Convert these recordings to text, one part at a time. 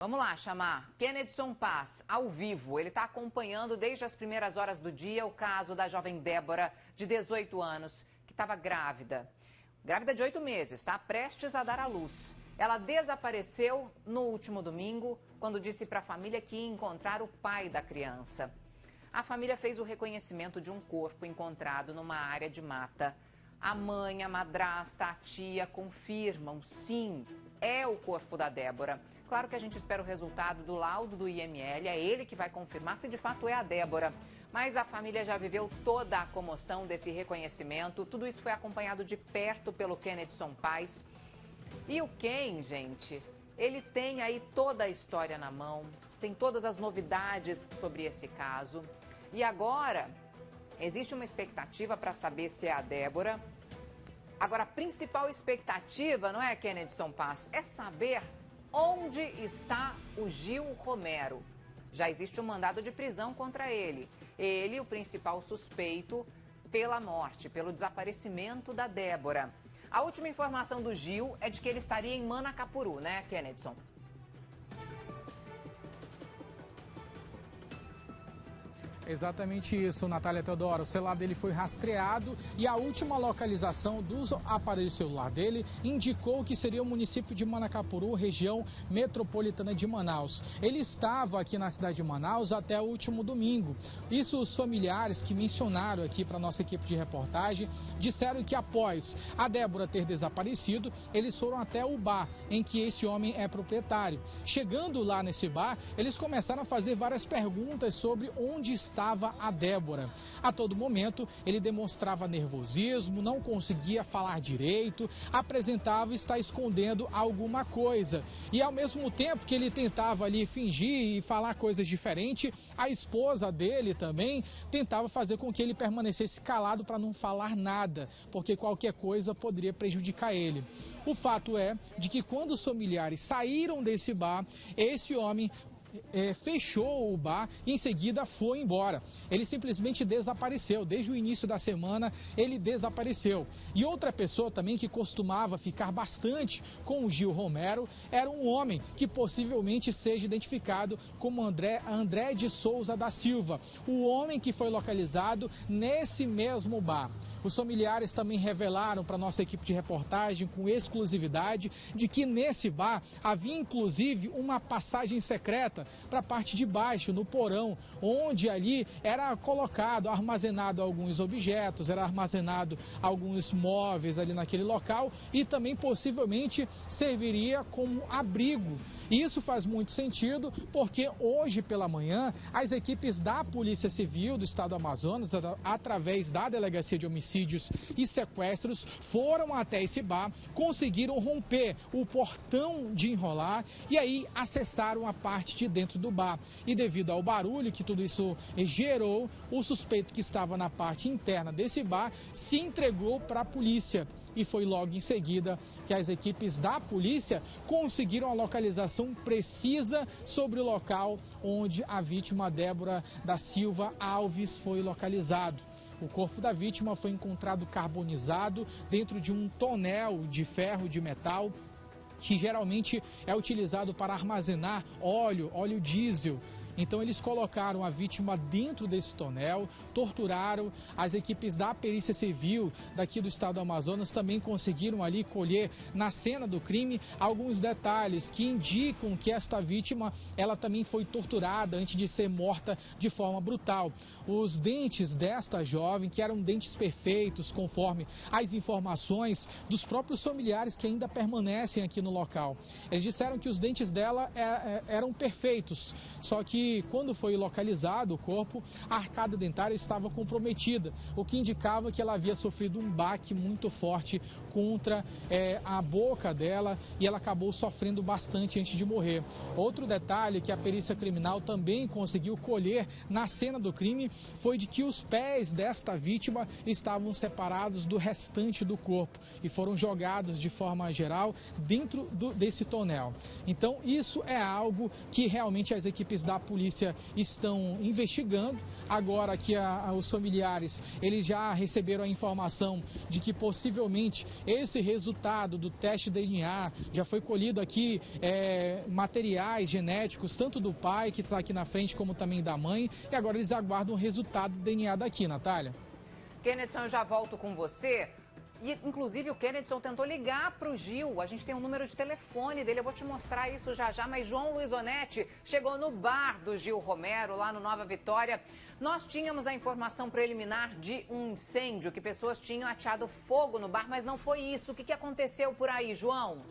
Vamos lá chamar Kennedson Paz, ao vivo. Ele está acompanhando desde as primeiras horas do dia o caso da jovem Débora, de 18 anos, que estava grávida. Grávida de 8 meses, está prestes a dar à luz. Ela desapareceu no último domingo, quando disse para a família que ia encontrar o pai da criança. A família fez o reconhecimento de um corpo encontrado numa área de mata. A mãe, a madrasta, a tia confirmam, sim, é o corpo da Débora. Claro que a gente espera o resultado do laudo do IML, é ele que vai confirmar se de fato é a Débora. Mas a família já viveu toda a comoção desse reconhecimento. Tudo isso foi acompanhado de perto pelo Kennedson Paz. E o Ken, gente, ele tem aí toda a história na mão, tem todas as novidades sobre esse caso. E agora, existe uma expectativa para saber se é a Débora. Agora, a principal expectativa, não é, Kennedson Paz, é saber onde está o Gil Romero. Já existe um mandado de prisão contra ele. Ele, o principal suspeito pela morte, pelo desaparecimento da Débora. A última informação do Gil é de que ele estaria em Manacapuru, né, Kennedson? Exatamente isso, Natália Teodoro. O celular dele foi rastreado e a última localização do aparelho celular dele indicou que seria o município de Manacapuru, região metropolitana de Manaus. Ele estava aqui na cidade de Manaus até o último domingo. Isso os familiares que mencionaram aqui para a nossa equipe de reportagem disseram que após a Débora ter desaparecido, eles foram até o bar em que esse homem é proprietário. Chegando lá nesse bar, eles começaram a fazer várias perguntas sobre onde estava a Débora. A todo momento, ele demonstrava nervosismo, não conseguia falar direito, apresentava estar escondendo alguma coisa. E ao mesmo tempo que ele tentava ali fingir e falar coisas diferentes, a esposa dele também tentava fazer com que ele permanecesse calado para não falar nada, porque qualquer coisa poderia prejudicar ele. O fato é de que quando os familiares saíram desse bar, esse homem fechou o bar e em seguida foi embora. Ele simplesmente desapareceu. Desde o início da semana ele desapareceu. E outra pessoa também que costumava ficar bastante com o Gil Romero era um homem que possivelmente seja identificado como André de Souza da Silva, o homem que foi localizado nesse mesmo bar. Os familiares também revelaram para a nossa equipe de reportagem com exclusividade de que nesse bar havia inclusive uma passagem secreta para a parte de baixo, no porão, onde ali era colocado, armazenado alguns objetos, era armazenado alguns móveis ali naquele local e também possivelmente serviria como abrigo. E isso faz muito sentido porque hoje pela manhã as equipes da Polícia Civil do Estado do Amazonas, através da Delegacia de Homicídios e Sequestros, foram até esse bar, conseguiram romper o portão de enrolar e aí acessaram a parte de dentro do bar. E devido ao barulho que tudo isso gerou, o suspeito que estava na parte interna desse bar se entregou para a polícia. E foi logo em seguida que as equipes da polícia conseguiram a localização precisa sobre o local onde a vítima Débora da Silva Alves foi localizado. O corpo da vítima foi encontrado carbonizado dentro de um tonel de ferro de metal que geralmente é utilizado para armazenar óleo diesel. Então eles colocaram a vítima dentro desse tonel, torturaram. As equipes da Perícia Civil daqui do estado do Amazonas também conseguiram ali colher na cena do crime alguns detalhes que indicam que esta vítima ela também foi torturada antes de ser morta de forma brutal. Os dentes desta jovem, que eram dentes perfeitos, conforme as informações dos próprios familiares que ainda permanecem aqui no local. Eles disseram que os dentes dela eram perfeitos, só que quando foi localizado o corpo, a arcada dentária estava comprometida, o que indicava que ela havia sofrido um baque muito forte contra a boca dela e ela acabou sofrendo bastante antes de morrer. Outro detalhe que a perícia criminal também conseguiu colher na cena do crime foi de que os pés desta vítima estavam separados do restante do corpo e foram jogados de forma geral dentro desse tonel. Então isso é algo que realmente as equipes da polícia estão investigando. Agora que os familiares eles já receberam a informação de que possivelmente esse resultado do teste DNA já foi colhido aqui, materiais genéticos, tanto do pai que está aqui na frente como também da mãe, e agora eles aguardam o resultado do DNA daqui, Natália. Kennedson, eu já volto com você. E, inclusive, o Kennedson tentou ligar para o Gil. A gente tem um número de telefone dele, eu vou te mostrar isso já já. Mas João Luiz Onetti chegou no bar do Gil Romero, lá no Nova Vitória. Nós tínhamos a informação preliminar de um incêndio, que pessoas tinham ateado fogo no bar, mas não foi isso. O que aconteceu por aí, João?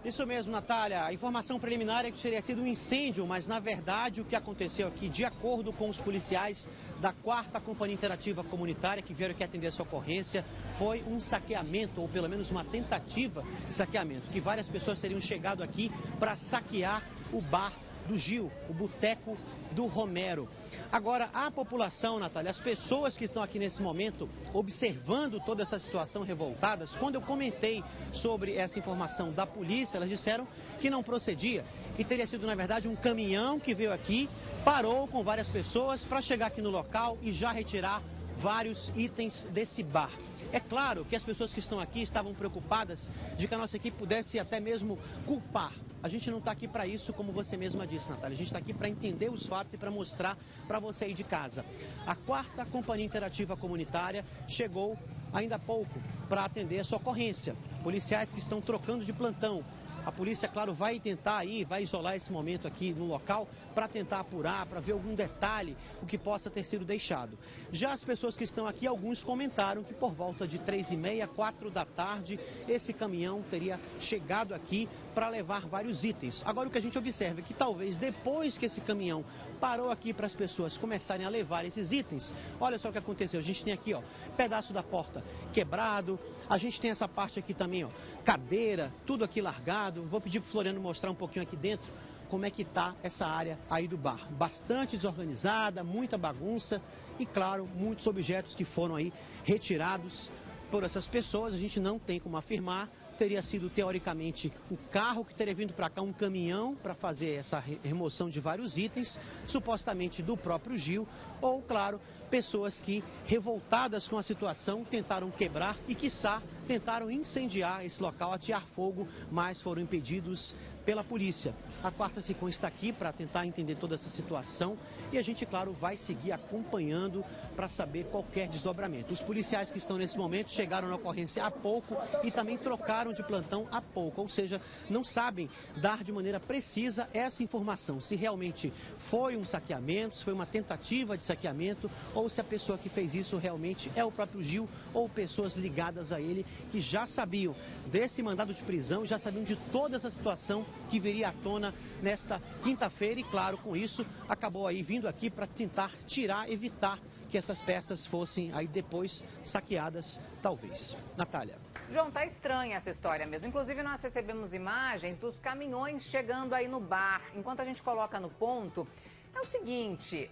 Isso mesmo, Natália. A informação preliminar é que teria sido um incêndio, mas na verdade o que aconteceu aqui, de acordo com os policiais da 4ª Companhia Interativa Comunitária que vieram aqui atender essa ocorrência, foi um saqueamento, ou pelo menos uma tentativa de saqueamento, que várias pessoas teriam chegado aqui para saquear o bar do Gil, o Boteco do Romero. Agora, a população, Natália, as pessoas que estão aqui nesse momento observando toda essa situação revoltadas, quando eu comentei sobre essa informação da polícia, elas disseram que não procedia, que teria sido, na verdade, um caminhão que veio aqui, parou com várias pessoas para chegar aqui no local e já retirar vários itens desse bar. É claro que as pessoas que estão aqui estavam preocupadas de que a nossa equipe pudesse até mesmo culpar. A gente não está aqui para isso, como você mesma disse, Natália. A gente está aqui para entender os fatos e para mostrar para você aí de casa. A 4ª Companhia Interativa Comunitária chegou ainda há pouco para atender essa ocorrência. Policiais que estão trocando de plantão. A polícia, claro, vai tentar aí, vai isolar esse momento aqui no local para tentar apurar, para ver algum detalhe, o que possa ter sido deixado. Já as pessoas que estão aqui, alguns comentaram que por volta de 3h30, 4 da tarde, esse caminhão teria chegado aqui para levar vários itens. Agora o que a gente observa é que talvez depois que esse caminhão parou aqui para as pessoas começarem a levar esses itens, olha só o que aconteceu. A gente tem aqui, ó, pedaço da porta quebrado, a gente tem essa parte aqui também, ó, cadeira, tudo aqui largado. Vou pedir para o Floriano mostrar um pouquinho aqui dentro como é que está essa área aí do bar. Bastante desorganizada, muita bagunça e, claro, muitos objetos que foram aí retirados por essas pessoas. A gente não tem como afirmar. Teria sido, teoricamente, o carro que teria vindo para cá, um caminhão, para fazer essa remoção de vários itens, supostamente do próprio Gil, ou, claro, pessoas que, revoltadas com a situação, tentaram quebrar e, quiçá, tentaram incendiar esse local, atear fogo, mas foram impedidos pela polícia. A 4ª SICOM está aqui para tentar entender toda essa situação e a gente, claro, vai seguir acompanhando para saber qualquer desdobramento. Os policiais que estão nesse momento chegaram na ocorrência há pouco e também trocaram de plantão há pouco, ou seja, não sabem dar de maneira precisa essa informação, se realmente foi um saqueamento, se foi uma tentativa de saqueamento ou se a pessoa que fez isso realmente é o próprio Gil ou pessoas ligadas a ele que já sabiam desse mandado de prisão, já sabiam de toda essa situação que viria à tona nesta quinta-feira e, claro, com isso, acabou aí vindo aqui para tentar tirar, evitar que essas peças fossem aí depois saqueadas, talvez. Natália. João, tá estranha essa história mesmo. Inclusive, nós recebemos imagens dos caminhões chegando aí no bar. Enquanto a gente coloca no ponto, é o seguinte,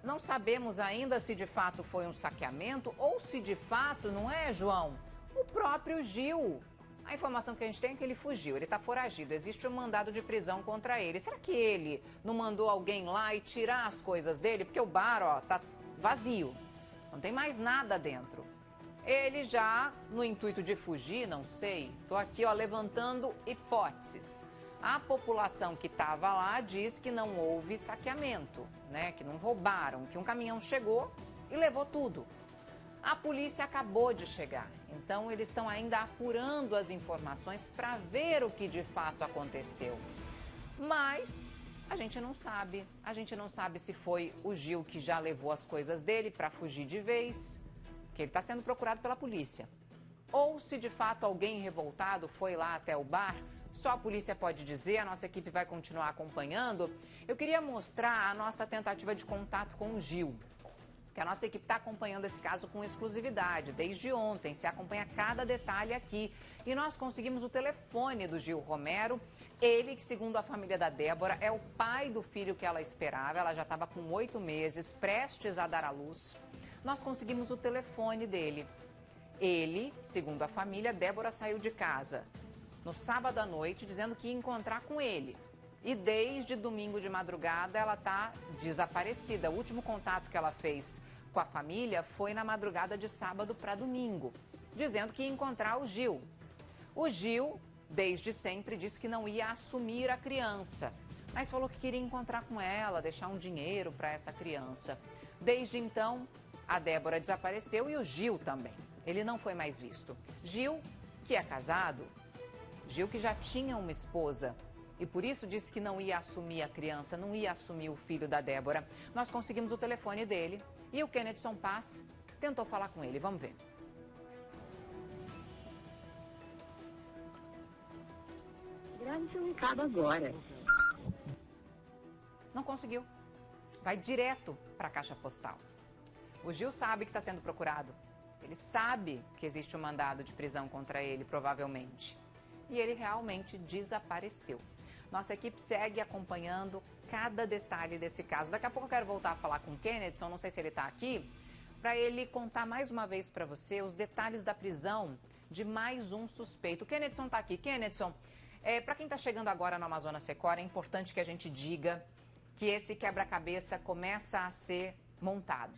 não sabemos ainda se de fato foi um saqueamento ou se de fato, não é, João? O próprio Gil. A informação que a gente tem é que ele fugiu, ele está foragido, existe um mandado de prisão contra ele. Será que ele não mandou alguém lá e tirar as coisas dele? Porque o bar, ó, tá vazio, não tem mais nada dentro. Ele já, no intuito de fugir, não sei, estou aqui, ó, levantando hipóteses. A população que estava lá diz que não houve saqueamento, né? Que não roubaram, que um caminhão chegou e levou tudo. A polícia acabou de chegar, então eles estão ainda apurando as informações para ver o que de fato aconteceu. Mas a gente não sabe se foi o Gil que já levou as coisas dele para fugir de vez, que ele está sendo procurado pela polícia. Ou se de fato alguém revoltado foi lá até o bar, só a polícia pode dizer, a nossa equipe vai continuar acompanhando. Eu queria mostrar a nossa tentativa de contato com o Gil. Que a nossa equipe está acompanhando esse caso com exclusividade, desde ontem, se acompanha cada detalhe aqui. E nós conseguimos o telefone do Gil Romero, ele que, segundo a família da Débora, é o pai do filho que ela esperava, ela já estava com 8 meses, prestes a dar à luz. Nós conseguimos o telefone dele. Ele, segundo a família, Débora saiu de casa. no sábado à noite, dizendo que ia encontrar com ele. E desde domingo de madrugada ela está desaparecida. O último contato que ela fez com a família foi na madrugada de sábado para domingo, dizendo que ia encontrar o Gil. O Gil, desde sempre, disse que não ia assumir a criança, mas falou que queria encontrar com ela, deixar um dinheiro para essa criança. Desde então, a Débora desapareceu e o Gil também. Ele não foi mais visto. Gil, que é casado, Gil que já tinha uma esposa e por isso disse que não ia assumir a criança, não ia assumir o filho da Débora. Nós conseguimos o telefone dele e o Kennedson Paz tentou falar com ele. Vamos ver. Grave seu recado agora. Não conseguiu. Vai direto para a caixa postal. O Gil sabe que está sendo procurado. Ele sabe que existe um mandado de prisão contra ele, provavelmente. E ele realmente desapareceu. Nossa equipe segue acompanhando cada detalhe desse caso. Daqui a pouco eu quero voltar a falar com o Kennedson, não sei se ele está aqui, para ele contar mais uma vez para você os detalhes da prisão de mais um suspeito. O Kennedson está aqui. Kennedson, para quem está chegando agora no Amazonas Secor, é importante que a gente diga que esse quebra-cabeça começa a ser montado.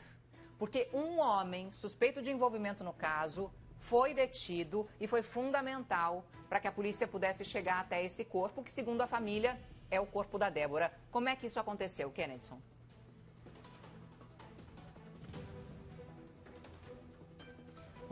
Porque um homem suspeito de envolvimento no caso foi detido e foi fundamental para que a polícia pudesse chegar até esse corpo, que segundo a família é o corpo da Débora. Como é que isso aconteceu, Kennedson?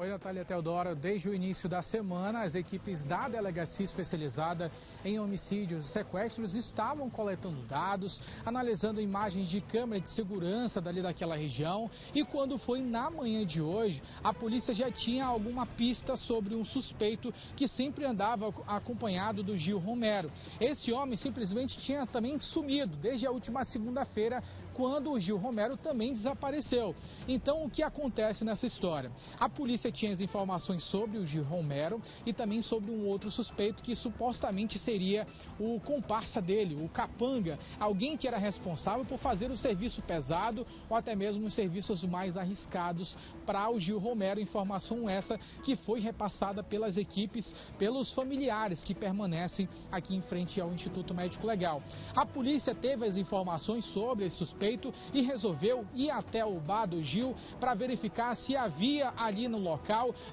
Oi, Natália Teodoro. Desde o início da semana, as equipes da Delegacia Especializada em Homicídios e Sequestros estavam coletando dados, analisando imagens de câmera de segurança daquela região. E quando foi na manhã de hoje, a polícia já tinha alguma pista sobre um suspeito que sempre andava acompanhado do Gil Romero. Esse homem simplesmente tinha também sumido desde a última segunda-feira, quando o Gil Romero também desapareceu. Então, o que acontece nessa história? A polícia tinha as informações sobre o Gil Romero e também sobre um outro suspeito que supostamente seria o comparsa dele, o capanga, alguém que era responsável por fazer o serviço pesado ou até mesmo os serviços mais arriscados para o Gil Romero. Informação essa que foi repassada pelas equipes, pelos familiares que permanecem aqui em frente ao Instituto Médico Legal. A polícia teve as informações sobre esse suspeito e resolveu ir até o bar do Gil para verificar se havia ali no local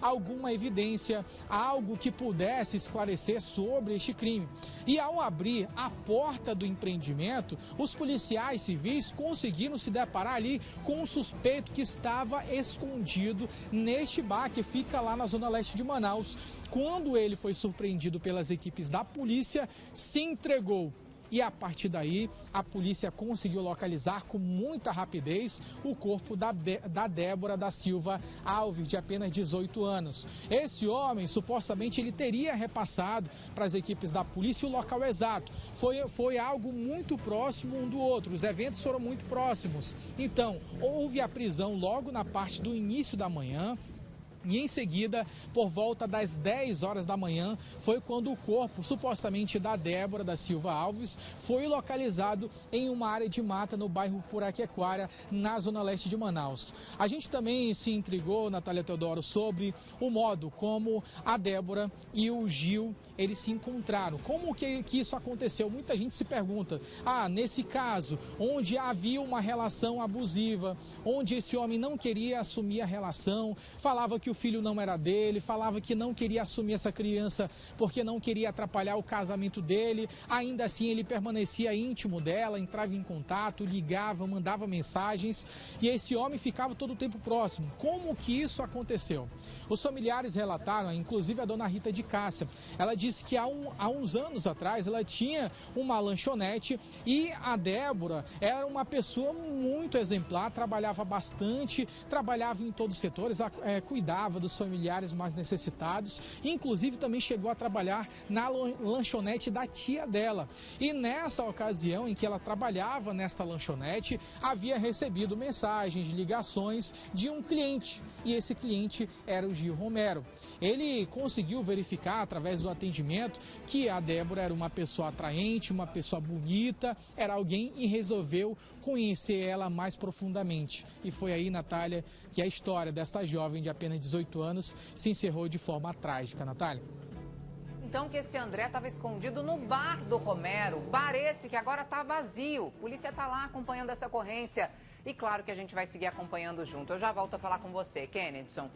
alguma evidência, algo que pudesse esclarecer sobre este crime. E ao abrir a porta do empreendimento, os policiais civis conseguiram se deparar ali com um suspeito que estava escondido neste bar que fica lá na zona leste de Manaus. Quando ele foi surpreendido pelas equipes da polícia, se entregou. E a partir daí, a polícia conseguiu localizar com muita rapidez o corpo da Débora da Silva Alves, de apenas 18 anos. Esse homem, supostamente, ele teria repassado para as equipes da polícia o local exato. Foi algo muito próximo um do outro, os eventos foram muito próximos. Então, houve a prisão logo na parte do início da manhã. E em seguida, por volta das 10 horas da manhã, foi quando o corpo, supostamente da Débora da Silva Alves, foi localizado em uma área de mata no bairro Puraquequara, na zona leste de Manaus. A gente também se intrigou, Natália Teodoro, sobre o modo como a Débora e o Gil, eles se encontraram. Como que isso aconteceu? Muita gente se pergunta, nesse caso, onde havia uma relação abusiva, onde esse homem não queria assumir a relação, falava que o filho não era dele, falava que não queria assumir essa criança porque não queria atrapalhar o casamento dele, ainda assim ele permanecia íntimo dela, entrava em contato, ligava, mandava mensagens e esse homem ficava todo o tempo próximo. Como que isso aconteceu? Os familiares relataram, inclusive a dona Rita de Cássia, ela disse que há uns anos atrás ela tinha uma lanchonete e a Débora era uma pessoa muito exemplar, trabalhava bastante, trabalhava em todos os setores, cuidava dos familiares mais necessitados, inclusive também chegou a trabalhar na lanchonete da tia dela. E nessa ocasião em que ela trabalhava nesta lanchonete, havia recebido mensagens, ligações de um cliente, e esse cliente era o Gil Romero. Ele conseguiu verificar através do atendimento que a Débora era uma pessoa atraente, uma pessoa bonita, era alguém e resolveu conhecer ela mais profundamente. E foi aí, Natália, que a história desta jovem de apenas 18 anos se encerrou de forma trágica, Natália. então que esse André estava escondido no bar do Romero. Bar esse que agora está vazio. A polícia está lá acompanhando essa ocorrência. E claro que a gente vai seguir acompanhando junto. Eu já volto a falar com você, Kennedson.